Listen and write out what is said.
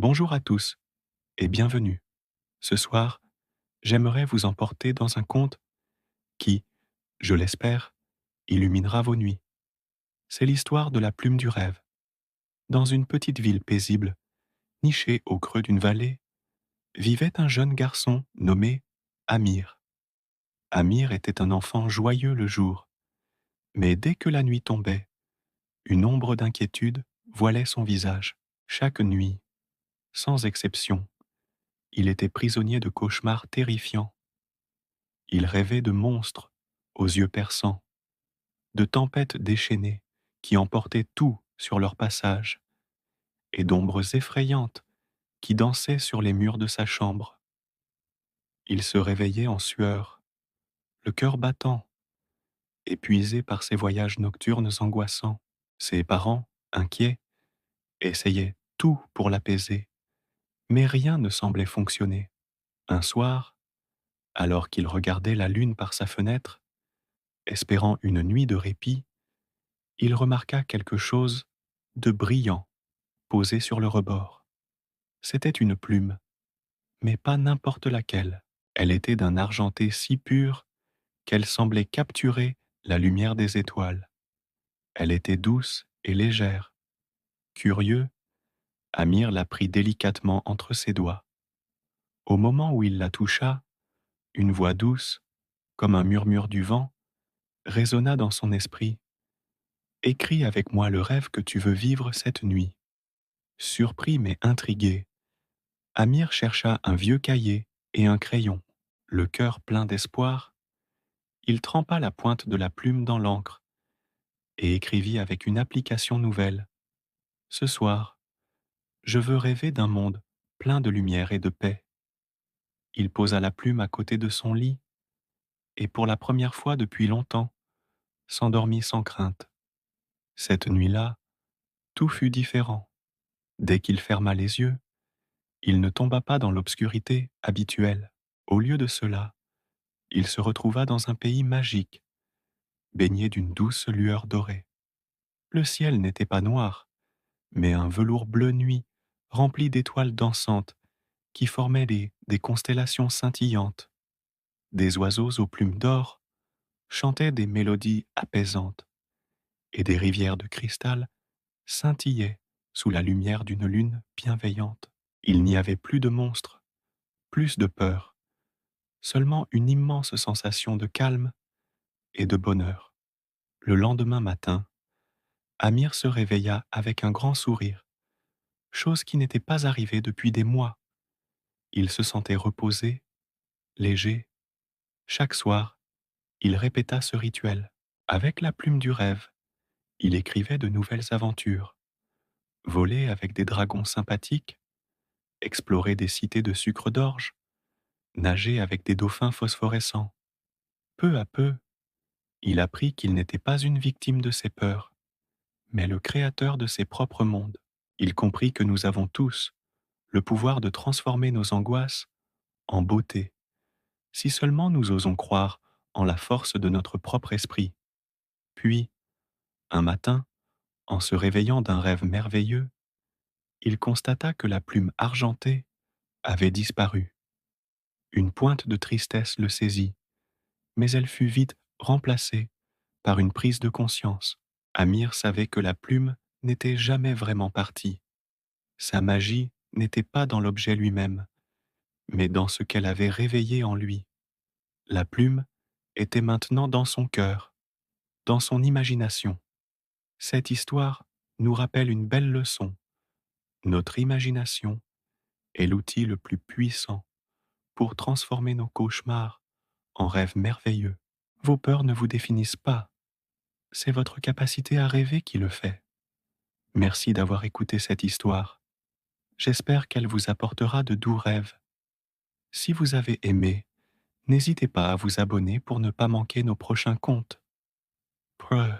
Bonjour à tous et bienvenue. Ce soir, j'aimerais vous emporter dans un conte qui, je l'espère, illuminera vos nuits. C'est l'histoire de la plume du rêve. Dans une petite ville paisible, nichée au creux d'une vallée, vivait un jeune garçon nommé Amir. Amir était un enfant joyeux le jour, mais dès que la nuit tombait, une ombre d'inquiétude voilait son visage. Chaque nuit, sans exception, il était prisonnier de cauchemars terrifiants. Il rêvait de monstres aux yeux perçants, de tempêtes déchaînées qui emportaient tout sur leur passage, et d'ombres effrayantes qui dansaient sur les murs de sa chambre. Il se réveillait en sueur, le cœur battant, épuisé par ses voyages nocturnes angoissants. Ses parents, inquiets, essayaient tout pour l'apaiser, mais rien ne semblait fonctionner. Un soir, alors qu'il regardait la lune par sa fenêtre, espérant une nuit de répit, il remarqua quelque chose de brillant posé sur le rebord. C'était une plume, mais pas n'importe laquelle. Elle était d'un argenté si pur qu'elle semblait capturer la lumière des étoiles. Elle était douce et légère. Curieux, Amir la prit délicatement entre ses doigts. Au moment où il la toucha, une voix douce, comme un murmure du vent, résonna dans son esprit. Écris avec moi le rêve que tu veux vivre cette nuit. Surpris mais intrigué, Amir chercha un vieux cahier et un crayon. Le cœur plein d'espoir, il trempa la pointe de la plume dans l'encre et écrivit avec une application nouvelle. Ce soir, je veux rêver d'un monde plein de lumière et de paix. Il posa la plume à côté de son lit et pour la première fois depuis longtemps, s'endormit sans crainte. Cette nuit-là, tout fut différent. Dès qu'il ferma les yeux, il ne tomba pas dans l'obscurité habituelle. Au lieu de cela, il se retrouva dans un pays magique, baigné d'une douce lueur dorée. Le ciel n'était pas noir, mais un velours bleu nuit, rempli d'étoiles dansantes, qui formaient des constellations scintillantes. Des oiseaux aux plumes d'or chantaient des mélodies apaisantes, et des rivières de cristal scintillaient sous la lumière d'une lune bienveillante. Il n'y avait plus de monstres, plus de peur, seulement une immense sensation de calme et de bonheur. Le lendemain matin, Amir se réveilla avec un grand sourire, chose qui n'était pas arrivée depuis des mois. Il se sentait reposé, léger. Chaque soir, il répéta ce rituel. Avec la plume du rêve, il écrivait de nouvelles aventures. Voler avec des dragons sympathiques, explorer des cités de sucre d'orge, nager avec des dauphins phosphorescents. Peu à peu, il apprit qu'il n'était pas une victime de ses peurs, mais le créateur de ses propres mondes. Il comprit que nous avons tous le pouvoir de transformer nos angoisses en beauté, si seulement nous osons croire en la force de notre propre esprit. Puis, un matin, en se réveillant d'un rêve merveilleux, il constata que la plume argentée avait disparu. Une pointe de tristesse le saisit, mais elle fut vite remplacée par une prise de conscience. Amir savait que la plume n'était jamais vraiment partie. Sa magie n'était pas dans l'objet lui-même, mais dans ce qu'elle avait réveillé en lui. La plume était maintenant dans son cœur, dans son imagination. Cette histoire nous rappelle une belle leçon. Notre imagination est l'outil le plus puissant pour transformer nos cauchemars en rêves merveilleux. Vos peurs ne vous définissent pas, c'est votre capacité à rêver qui le fait. Merci d'avoir écouté cette histoire. J'espère qu'elle vous apportera de doux rêves. Si vous avez aimé, n'hésitez pas à vous abonner pour ne pas manquer nos prochains contes. Preuh.